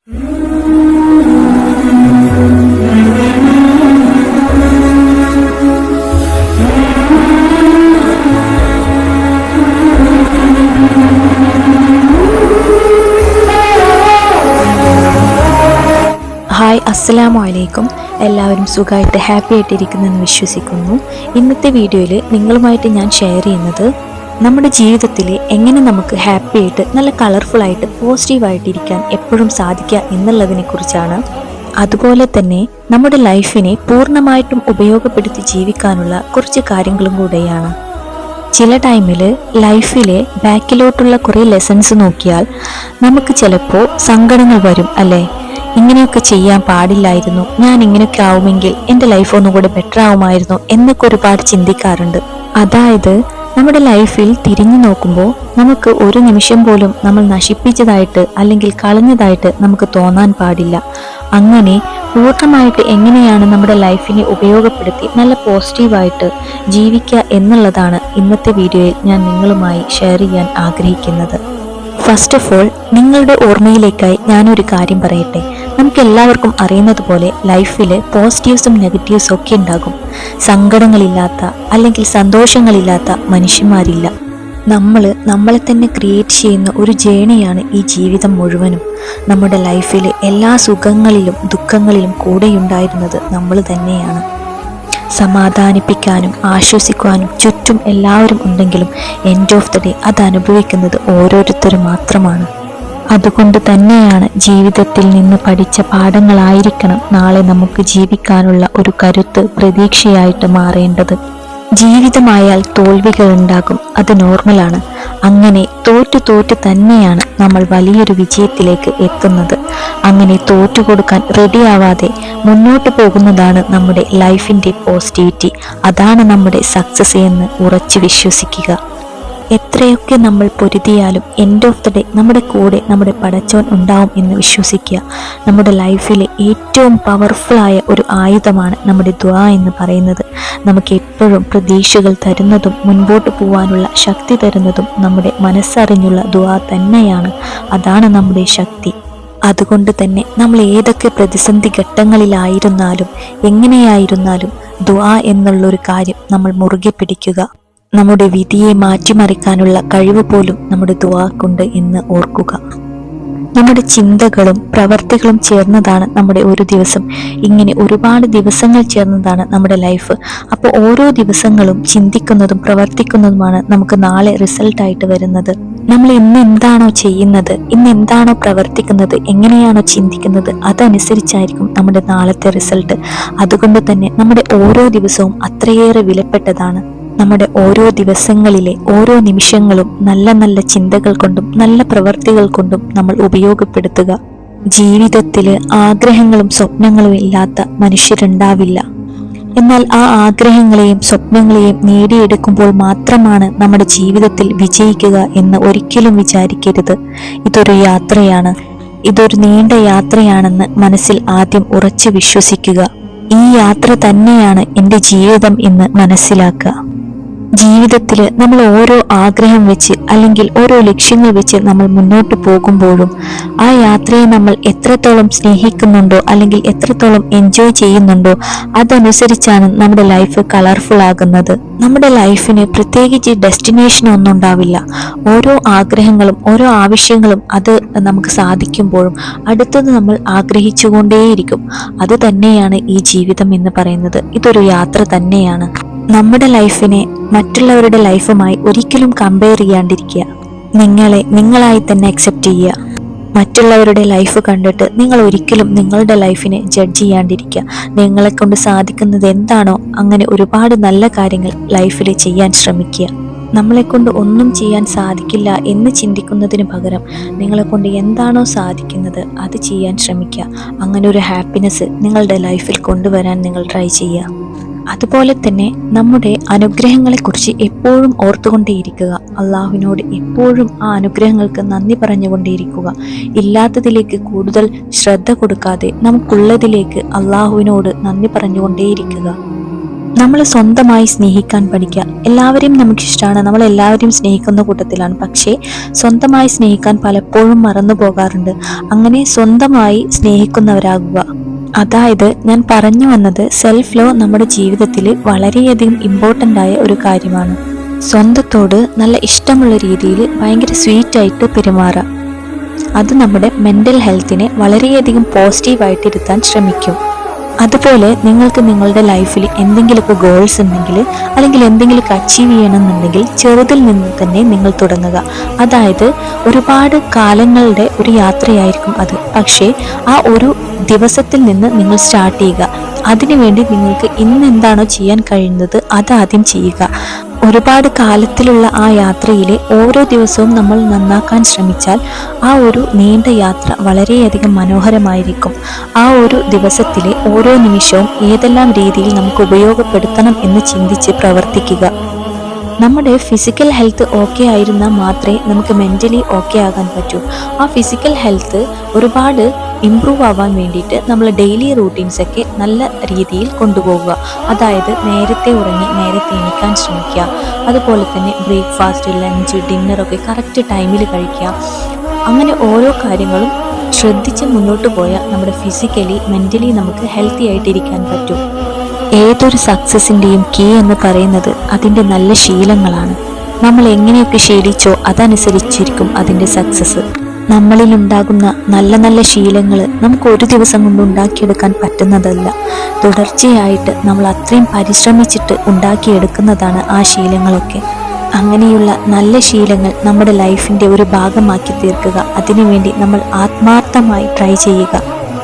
Hi, അസ്സലാമു അലൈക്കും. എല്ലാവരും സുഖമായിട്ട് ഹാപ്പി ആയിട്ടിരിക്കുന്നെന്ന് വിശ്വസിക്കുന്നു. ഇന്നത്തെ വീഡിയോയിൽ നിങ്ങളുമായിട്ട് ഞാൻ ഷെയർ ചെയ്യുന്നത് നമ്മുടെ ജീവിതത്തിൽ എങ്ങനെ നമുക്ക് ഹാപ്പി ആയിട്ട് നല്ല കളർഫുള്ളായിട്ട് പോസിറ്റീവായിട്ടിരിക്കാൻ എപ്പോഴും സാധിക്കുക എന്നുള്ളതിനെ കുറിച്ചാണ്. അതുപോലെ തന്നെ നമ്മുടെ ലൈഫിനെ പൂർണ്ണമായിട്ടും ഉപയോഗപ്പെടുത്തി ജീവിക്കാനുള്ള കുറച്ച് കാര്യങ്ങളും കൂടെയാണ്. ചില ടൈമിൽ ലൈഫിലെ ബാക്കിലോട്ടുള്ള കുറേ ലെസൺസ് നോക്കിയാൽ നമുക്ക് ചിലപ്പോൾ സങ്കടങ്ങൾ വരും, അല്ലേ? ഇങ്ങനെയൊക്കെ ചെയ്യാൻ പാടില്ലായിരുന്നു, ഞാൻ ഇങ്ങനെയൊക്കെ ആവുമെങ്കിൽ എൻ്റെ ലൈഫ് ഒന്നുകൂടെ ബെറ്റർ ആവുമായിരുന്നു എന്നൊക്കെ ഒരുപാട് ചിന്തിക്കാറുണ്ട്. അതായത് നമ്മുടെ ലൈഫിൽ തിരിഞ്ഞു നോക്കുമ്പോൾ നമുക്ക് ഒരു നിമിഷം പോലും നമ്മൾ നശിപ്പിച്ചതായിട്ട് അല്ലെങ്കിൽ കളഞ്ഞതായിട്ട് നമുക്ക് തോന്നാൻ പാടില്ല. അങ്ങനെ പൂർണ്ണമായിട്ട് എങ്ങനെയാണ് നമ്മുടെ ലൈഫിനെ ഉപയോഗപ്പെടുത്തി നല്ല പോസിറ്റീവായിട്ട് ജീവിക്കുക എന്നുള്ളതാണ് ഇന്നത്തെ വീഡിയോയിൽ ഞാൻ നിങ്ങളുമായി ഷെയർ ചെയ്യാൻ ആഗ്രഹിക്കുന്നത്. ഫസ്റ്റ് ഓഫ് ഓൾ, നിങ്ങളുടെ ഓർമ്മയിലേക്കായി ഞാനൊരു കാര്യം പറയട്ടെ. നമുക്ക് എല്ലാവർക്കും അറിയുന്നത് പോലെ ലൈഫിൽ പോസിറ്റീവ്സും നെഗറ്റീവ്സും ഒക്കെ ഉണ്ടാകും. സങ്കടങ്ങളില്ലാത്ത അല്ലെങ്കിൽ സന്തോഷങ്ങളില്ലാത്ത മനുഷ്യന്മാരില്ല. നമ്മളെ തന്നെ ക്രിയേറ്റ് ചെയ്യുന്ന ഒരു ജേണിയാണ് ഈ ജീവിതം മുഴുവനും. നമ്മുടെ ലൈഫിൽ എല്ലാ സുഖങ്ങളിലും ദുഃഖങ്ങളിലും കൂടെയുണ്ടായിരുന്നത് നമ്മൾ തന്നെയാണ്. സമാധാനിപ്പിക്കാനും ആശ്വസിക്കാനും ചുറ്റും എല്ലാവരും ഉണ്ടെങ്കിലും എൻഡ് ഓഫ് ദ ഡേ അത് അനുഭവിക്കുന്നത് ഓരോരുത്തരും മാത്രമാണ്. അതുകൊണ്ട് തന്നെയാണ് ജീവിതത്തിൽ നിന്ന് പഠിച്ച പാഠങ്ങളായിരിക്കണം നാളെ നമുക്ക് ജീവിക്കാനുള്ള ഒരു കരുത്ത് പ്രതീക്ഷയായിട്ട് മാറേണ്ടത്. ജീവിതമായാൽ തോൽവികൾ ഉണ്ടാകും, അത് നോർമലാണ്. അങ്ങനെ തോറ്റു തന്നെയാണ് നമ്മൾ വലിയൊരു വിജയത്തിലേക്ക് എത്തുന്നത്. അങ്ങനെ തോറ്റുകൊടുക്കാൻ റെഡിയാവാതെ മുന്നോട്ട് പോകുന്നതാണ് നമ്മുടെ ലൈഫിൻ്റെ പോസിറ്റിവിറ്റി. അതാണ് നമ്മുടെ സക്സസ് എന്ന് ഉറച്ചു വിശ്വസിക്കുക. എത്രയൊക്കെ നമ്മൾ പൊരുതിയാലും എൻഡ് ഓഫ് ദ ഡേ നമ്മുടെ കൂടെ നമ്മുടെ പടച്ചോൻ ഉണ്ടാവും എന്ന് വിശ്വസിക്കുക. നമ്മുടെ ലൈഫിലെ ഏറ്റവും പവർഫുള്ളായ ഒരു ആയുധമാണ് നമ്മുടെ ദുആ എന്ന് പറയുന്നത്. നമുക്ക് എപ്പോഴും പ്രതീക്ഷകൾ തരുന്നതും മുൻപോട്ട് പോകാനുള്ള ശക്തി തരുന്നതും നമ്മുടെ മനസ്സറിഞ്ഞുള്ള ദുആ തന്നെയാണ്. അതാണ് നമ്മുടെ ശക്തി. അതുകൊണ്ട് തന്നെ നമ്മൾ ഏതൊക്കെ പ്രതിസന്ധി ഘട്ടങ്ങളിലായിരുന്നാലും എങ്ങനെയായിരുന്നാലും ദുആ എന്നുള്ളൊരു കാര്യം നമ്മൾ മുറുകെ പിടിക്കുക. നമ്മുടെ വിധിയെ മാറ്റിമറിക്കാനുള്ള കഴിവ് പോലും നമ്മുടെ ദുആക്കുണ്ട് എന്ന് ഓർക്കുക. നമ്മുടെ ചിന്തകളും പ്രവർത്തികളും ചേർന്നതാണ് നമ്മുടെ ഒരു ദിവസം. ഇങ്ങനെ ഒരുപാട് ദിവസങ്ങൾ ചേർന്നതാണ് നമ്മുടെ ലൈഫ്. അപ്പോൾ ഓരോ ദിവസങ്ങളും ചിന്തിക്കുന്നതും പ്രവർത്തിക്കുന്നതുമാണ് നമുക്ക് നാളെ റിസൾട്ടായിട്ട് വരുന്നത്. നമ്മൾ ഇന്ന് എന്താണോ ചെയ്യുന്നത്, ഇന്ന് എന്താണോ പ്രവർത്തിക്കുന്നത്, എങ്ങനെയാണോ ചിന്തിക്കുന്നത്, അതനുസരിച്ചായിരിക്കും നമ്മുടെ നാളത്തെ റിസൾട്ട്. അതുകൊണ്ട് തന്നെ നമ്മുടെ ഓരോ ദിവസവും അത്രയേറെ വിലപ്പെട്ടതാണ്. നമ്മുടെ ഓരോ ദിവസങ്ങളിലെ ഓരോ നിമിഷങ്ങളും നല്ല നല്ല ചിന്തകൾ കൊണ്ടും നല്ല പ്രവർത്തികൾ കൊണ്ടും നമ്മൾ ഉപയോഗപ്പെടുത്തുക. ജീവിതത്തിൽ ആഗ്രഹങ്ങളും സ്വപ്നങ്ങളും ഇല്ലാത്ത മനുഷ്യരുണ്ടാവില്ല. എന്നാൽ ആ ആഗ്രഹങ്ങളെയും സ്വപ്നങ്ങളെയും നേടിയെടുക്കുമ്പോൾ മാത്രമാണ് നമ്മുടെ ജീവിതത്തിൽ വിജയിക്കുക എന്ന് ഒരിക്കലും വിചാരിക്കരുത്. ഇതൊരു യാത്രയാണ്, ഇതൊരു നീണ്ട യാത്രയാണെന്ന് മനസ്സിൽ ആദ്യം ഉറച്ചു വിശ്വസിക്കുക. ഈ യാത്ര തന്നെയാണ് എൻ്റെ ജീവിതം എന്ന് മനസ്സിലാക്കുക. ജീവിതത്തിൽ നമ്മൾ ഓരോ ആഗ്രഹം വെച്ച് അല്ലെങ്കിൽ ഓരോ ലക്ഷ്യങ്ങൾ വെച്ച് നമ്മൾ മുന്നോട്ട് പോകുമ്പോഴും ആ യാത്രയെ നമ്മൾ എത്രത്തോളം സ്നേഹിക്കുന്നുണ്ടോ അല്ലെങ്കിൽ എത്രത്തോളം എൻജോയ് ചെയ്യുന്നുണ്ടോ അതനുസരിച്ചാണ് നമ്മുടെ ലൈഫ് കളർഫുൾ ആകുന്നത്. നമ്മുടെ ലൈഫിന് പ്രത്യേകിച്ച് ഡെസ്റ്റിനേഷൻ ഒന്നും ഉണ്ടാവില്ല. ഓരോ ആഗ്രഹങ്ങളും ഓരോ ആവശ്യങ്ങളും അത് നമുക്ക് സാധിക്കുമ്പോഴും അടുത്തത് നമ്മൾ ആഗ്രഹിച്ചുകൊണ്ടേയിരിക്കും. അത് തന്നെയാണ് ഈ ജീവിതം എന്ന് പറയുന്നത്. ഇതൊരു യാത്ര തന്നെയാണ്. നമ്മുടെ ലൈഫിനെ മറ്റുള്ളവരുടെ ലൈഫുമായി ഒരിക്കലും കമ്പയർ ചെയ്യാണ്ടിരിക്കുക. നിങ്ങളെ നിങ്ങളായി തന്നെ അക്സെപ്റ്റ് ചെയ്യുക. മറ്റുള്ളവരുടെ ലൈഫ് കണ്ടിട്ട് നിങ്ങൾ ഒരിക്കലും നിങ്ങളുടെ ലൈഫിനെ ജഡ്ജ് ചെയ്യാണ്ടിരിക്കുക. നിങ്ങളെ കൊണ്ട് സാധിക്കുന്നത് എന്താണോ അങ്ങനെ ഒരുപാട് നല്ല കാര്യങ്ങൾ ലൈഫിൽ ചെയ്യാൻ ശ്രമിക്കുക. നമ്മളെക്കൊണ്ട് ഒന്നും ചെയ്യാൻ സാധിക്കില്ല എന്ന് ചിന്തിക്കുന്നതിന് പകരം നിങ്ങളെക്കൊണ്ട് എന്താണോ സാധിക്കുന്നത് അത് ചെയ്യാൻ ശ്രമിക്കുക. അങ്ങനെ ഒരു ഹാപ്പിനെസ് നിങ്ങളുടെ ലൈഫിൽ കൊണ്ടുവരാൻ നിങ്ങൾ ട്രൈ ചെയ്യുക. അതുപോലെ തന്നെ നമ്മുടെ അനുഗ്രഹങ്ങളെക്കുറിച്ച് എപ്പോഴും ഓർത്തുകൊണ്ടേയിരിക്കുക. അള്ളാഹുവിനോട് എപ്പോഴും ആ അനുഗ്രഹങ്ങൾക്ക് നന്ദി പറഞ്ഞുകൊണ്ടേയിരിക്കുക. ഇല്ലാത്തതിലേക്ക് കൂടുതൽ ശ്രദ്ധ കൊടുക്കാതെ നമുക്കുള്ളതിലേക്ക് അള്ളാഹുവിനോട് നന്ദി പറഞ്ഞുകൊണ്ടേയിരിക്കുക. നമ്മൾ സ്വന്തമായി സ്നേഹിക്കാൻ പഠിക്കുക. എല്ലാവരെയും നമുക്കിഷ്ടമാണ്, നമ്മൾ എല്ലാവരെയും സ്നേഹിക്കുന്ന കൂട്ടത്തിലാണ്. പക്ഷേ സ്വന്തമായി സ്നേഹിക്കാൻ പലപ്പോഴും മറന്നു പോകാറുണ്ട്. അങ്ങനെ സ്വന്തമായി സ്നേഹിക്കുന്നവരാകുക. അതായത് ഞാൻ പറഞ്ഞു വന്നത്, സെൽഫ് ലവ് നമ്മുടെ ജീവിതത്തിൽ വളരെയധികം ഇമ്പോർട്ടൻ്റ് ആയ ഒരു കാര്യമാണ്. സ്വന്തത്തോട് നല്ല ഇഷ്ടമുള്ള രീതിയിൽ ഭയങ്കര സ്വീറ്റായിട്ട് പെരുമാറുക. അത് നമ്മുടെ മെൻ്റൽ ഹെൽത്തിനെ വളരെയധികം പോസിറ്റീവായിട്ട് ഇരുത്താൻ ശ്രമിക്കും. അതുപോലെ നിങ്ങൾക്ക് നിങ്ങളുടെ ലൈഫിൽ എന്തെങ്കിലുമൊക്കെ ഗോൾസ് ഉണ്ടെങ്കിൽ, അല്ലെങ്കിൽ എന്തെങ്കിലുമൊക്കെ അച്ചീവ് ചെയ്യണമെന്നുണ്ടെങ്കിൽ ചെറുതിൽ നിന്ന് തന്നെ നിങ്ങൾ തുടങ്ങുക. അതായത് ഒരുപാട് കാലങ്ങളുടെ ഒരു യാത്രയായിരിക്കും അത്. പക്ഷേ ആ ഒരു ദിവസത്തിൽ നിന്ന് നിങ്ങൾ സ്റ്റാർട്ട് ചെയ്യുക. അതിനുവേണ്ടി നിങ്ങൾക്ക് ഇന്ന് എന്താണോ ചെയ്യാൻ കഴിയുന്നത് അത് ആദ്യം ചെയ്യുക. ഒരുപാട് കാലത്തിലുള്ള ആ യാത്രയിലെ ഓരോ ദിവസവും നമ്മൾ നന്നാക്കാൻ ശ്രമിച്ചാൽ ആ ഒരു നീണ്ട യാത്ര വളരെയധികം മനോഹരമായിരിക്കും. ആ ഒരു ദിവസത്തിലെ ഓരോ നിമിഷവും ഏതെല്ലാം രീതിയിൽ നമുക്ക് ഉപയോഗപ്പെടുത്തണം എന്ന് ചിന്തിച്ച് പ്രവർത്തിക്കുക. നമ്മുടെ ഫിസിക്കൽ ഹെൽത്ത് ഓക്കെ ആയിരുന്നാൽ മാത്രമേ നമുക്ക് മെൻ്റലി ഓക്കെ ആകാൻ പറ്റൂ. ആ ഫിസിക്കൽ ഹെൽത്ത് ഒരുപാട് ഇംപ്രൂവ് ആവാൻ വേണ്ടിയിട്ട് നമ്മൾ ഡെയിലി റൂട്ടീൻസൊക്കെ നല്ല രീതിയിൽ കൊണ്ടുപോകുക. അതായത് നേരത്തെ ഉറങ്ങി നേരത്തെ എണീക്കാൻ ശ്രമിക്കുക. അതുപോലെ തന്നെ ബ്രേക്ക്ഫാസ്റ്റ്, ലഞ്ച്, ഡിന്നറൊക്കെ കറക്റ്റ് ടൈമിൽ കഴിക്കുക. അങ്ങനെ ഓരോ കാര്യങ്ങളും ശ്രദ്ധിച്ച് മുന്നോട്ട് പോയാൽ നമ്മുടെ ഫിസിക്കലി മെൻ്റലി നമുക്ക് ഹെൽത്തി ആയിട്ടിരിക്കാൻ പറ്റും. ഏതൊരു സക്സസിൻ്റെയും കീ എന്ന് പറയുന്നത് അതിൻ്റെ നല്ല ശീലങ്ങളാണ്. നമ്മൾ എങ്ങനെയൊക്കെ ശീലിച്ചോ അതനുസരിച്ചിരിക്കും അതിൻ്റെ സക്സസ്. നമ്മളിൽ ഉണ്ടാകുന്ന നല്ല നല്ല ശീലങ്ങൾ നമുക്ക് ഒരു ദിവസം കൊണ്ട് ഉണ്ടാക്കിയെടുക്കാൻ പറ്റുന്നതല്ല. തുടർച്ചയായിട്ട് നമ്മൾ അത്രയും പരിശ്രമിച്ചിട്ട് ഉണ്ടാക്കിയെടുക്കുന്നതാണ് ആ ശീലങ്ങളൊക്കെ. അങ്ങനെയുള്ള നല്ല ശീലങ്ങൾ നമ്മുടെ ലൈഫിൻ്റെ ഒരു ഭാഗമാക്കി തീർക്കുക. അതിനുവേണ്ടി നമ്മൾ ആത്മാർത്ഥമായി ട്രൈ ചെയ്യുക.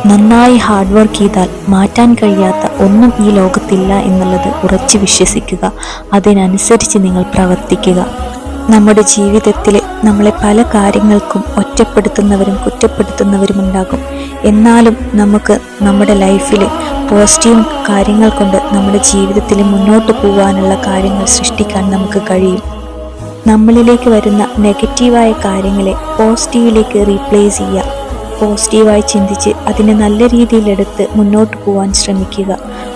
നന്നായി ഹാർഡ് വർക്ക് ചെയ്താൽ മാറ്റാൻ കഴിയാത്ത ഒന്നും ഈ ലോകത്തില്ല എന്നുള്ളത് ഉറച്ചു വിശ്വസിക്കുക. അതിനനുസരിച്ച് നിങ്ങൾ പ്രവർത്തിക്കുക. നമ്മുടെ ജീവിതത്തിൽ നമ്മളെ പല കാര്യങ്ങൾക്കും ഒറ്റപ്പെടുത്തുന്നവരും കുറ്റപ്പെടുത്തുന്നവരും ഉണ്ടാകും. എന്നാലും നമുക്ക് നമ്മുടെ ലൈഫിൽ പോസിറ്റീവ് കാര്യങ്ങൾ കൊണ്ട് നമ്മുടെ ജീവിതത്തിൽ മുന്നോട്ട് പോകാനുള്ള കാര്യങ്ങൾ സൃഷ്ടിക്കാൻ നമുക്ക് കഴിയും. നമ്മളിലേക്ക് വരുന്ന നെഗറ്റീവായ കാര്യങ്ങളെ പോസിറ്റീവിലേക്ക് റീപ്ലേസ് ചെയ്യുക. പോസിറ്റീവായി ചിന്തിച്ച് അതിനെ നല്ല രീതിയിലെടുത്ത് മുന്നോട്ട് പോകാൻ ശ്രമിക്കുക.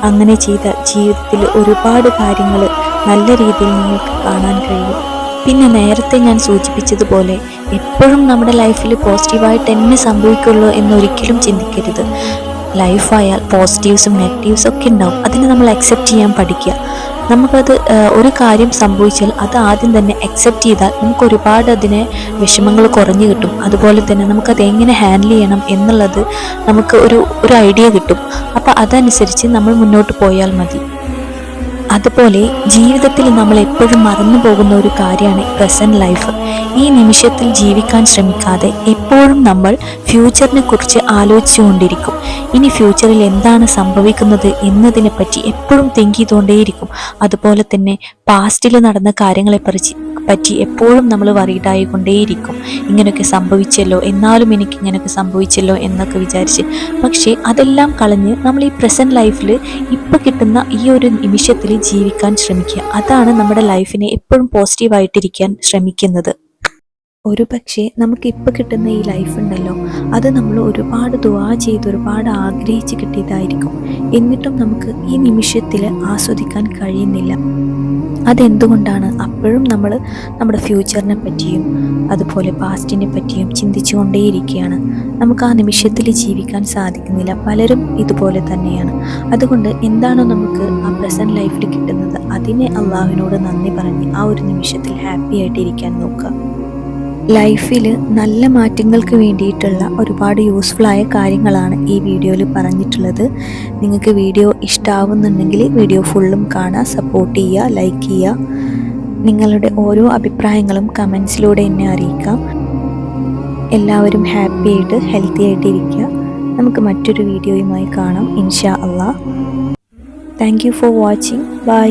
അങ്ങനെ ചെയ്താൽ ജീവിതത്തിൽ ഒരുപാട് കാര്യങ്ങൾ നല്ല രീതിയിൽ നിങ്ങൾക്ക് കാണാൻ കഴിയും. പിന്നെ നേരത്തെ ഞാൻ സൂചിപ്പിച്ചതുപോലെ എപ്പോഴും നമ്മുടെ ലൈഫിൽ പോസിറ്റീവായിട്ട് തന്നെ സംഭവിക്കുള്ളൂ എന്നൊരിക്കലും ചിന്തിക്കരുത്. ലൈഫായാൽ പോസിറ്റീവ്സും നെഗറ്റീവ്സും ഒക്കെ ഉണ്ടാവും. അതിനെ നമ്മൾ അക്സെപ്റ്റ് ചെയ്യാൻ പഠിക്കുക. നമുക്കത് ഒരു കാര്യം സംഭവിച്ചാൽ അത് ആദ്യം തന്നെ അക്സെപ്റ്റ് ചെയ്താൽ നമുക്ക് ഒരുപാട് അതിനെ വിഷമങ്ങൾ കുറഞ്ഞു കിട്ടും. അതുപോലെ തന്നെ നമുക്കത് എങ്ങനെ ഹാൻഡിൽ ചെയ്യണം എന്നുള്ളത് നമുക്ക് ഒരു ഐഡിയ കിട്ടും. അപ്പോൾ അതനുസരിച്ച് നമ്മൾ മുന്നോട്ട് പോയാൽ മതി. അതുപോലെ ജീവിതത്തിൽ നമ്മൾ എപ്പോഴും മറന്നു പോകുന്ന ഒരു കാര്യമാണ് പ്രസൻറ്റ് ലൈഫ്. ഈ നിമിഷത്തിൽ ജീവിക്കാൻ ശ്രമിക്കാതെ എപ്പോഴും നമ്മൾ ഫ്യൂച്ചറിനെ കുറിച്ച് ആലോചിച്ചുകൊണ്ടിരിക്കും. ഇനി ഫ്യൂച്ചറിൽ എന്താണ് സംഭവിക്കുന്നത് എന്നതിനെപ്പറ്റി എപ്പോഴും തിങ്ക് ചെയ്തുകൊണ്ടേയിരിക്കും. അതുപോലെ തന്നെ പാസ്റ്റിൽ നടന്ന കാര്യങ്ങളെ പറ്റി എപ്പോഴും നമ്മൾ വറീഡായിക്കൊണ്ടേയിരിക്കും. ഇങ്ങനെയൊക്കെ സംഭവിച്ചല്ലോ, എന്നാലും എനിക്ക് ഇങ്ങനെയൊക്കെ സംഭവിച്ചല്ലോ എന്നൊക്കെ വിചാരിച്ച്. പക്ഷേ അതെല്ലാം കളഞ്ഞ് നമ്മൾ ഈ പ്രസൻറ്റ് ലൈഫിൽ ഇപ്പോൾ കിട്ടുന്ന ഈ ഒരു നിമിഷത്തിൽ ജീവിക്കാൻ ശ്രമിക്കുക. അതാണ് നമ്മുടെ ലൈഫിനെ എപ്പോഴും പോസിറ്റീവായിട്ടിരിക്കാൻ ശ്രമിക്കുന്നത്. ഒരു പക്ഷേ നമുക്ക് ഇപ്പോൾ കിട്ടുന്ന ഈ ലൈഫ് ഉണ്ടല്ലോ, അത് നമ്മൾ ഒരുപാട് ദുആ ചെയ്ത് ഒരുപാട് ആഗ്രഹിച്ച് കിട്ടിയതായിരിക്കും. എന്നിട്ടും നമുക്ക് ഈ നിമിഷത്തിൽ ആസ്വദിക്കാൻ കഴിയുന്നില്ല. അതെന്തുകൊണ്ടാണ്? അപ്പോഴും നമ്മൾ നമ്മുടെ ഫ്യൂച്ചറിനെ പറ്റിയും അതുപോലെ പാസ്റ്റിനെ പറ്റിയും ചിന്തിച്ചുകൊണ്ടേയിരിക്കുകയാണ്. നമുക്ക് ആ നിമിഷത്തിൽ ജീവിക്കാൻ സാധിക്കുന്നില്ല. പലരും ഇതുപോലെ തന്നെയാണ്. അതുകൊണ്ട് എന്താണോ നമുക്ക് ആ പ്രസൻറ്റ് ലൈഫിൽ കിട്ടുന്നത് അതിനെ അള്ളാഹുവിനോട് നന്ദി പറഞ്ഞ് ആ ഒരു നിമിഷത്തിൽ ഹാപ്പി ആയിട്ടിരിക്കാൻ നോക്കുക. ലൈഫിൽ നല്ല മാറ്റങ്ങൾക്ക് വേണ്ടിയിട്ടുള്ള ഒരുപാട് യൂസ്ഫുള്ളായ കാര്യങ്ങളാണ് ഈ വീഡിയോയിൽ പറഞ്ഞിട്ടുള്ളത്. നിങ്ങൾക്ക് വീഡിയോ ഇഷ്ടമാവുന്നുണ്ടെങ്കിൽ വീഡിയോ ഫുള്ളും കാണുക, സപ്പോർട്ട് ചെയ്യുക, ലൈക്ക് ചെയ്യുക. നിങ്ങളുടെ ഓരോ അഭിപ്രായങ്ങളും കമൻസിലൂടെ എന്നെ അറിയിക്കാം. എല്ലാവരും ഹാപ്പി ആയിട്ട് ഹെൽത്തി ആയിട്ടിരിക്കുക. നമുക്ക് മറ്റൊരു വീഡിയോയുമായി കാണാം ഇൻഷാ അള്ളാഹ്. Thank you for watching. By.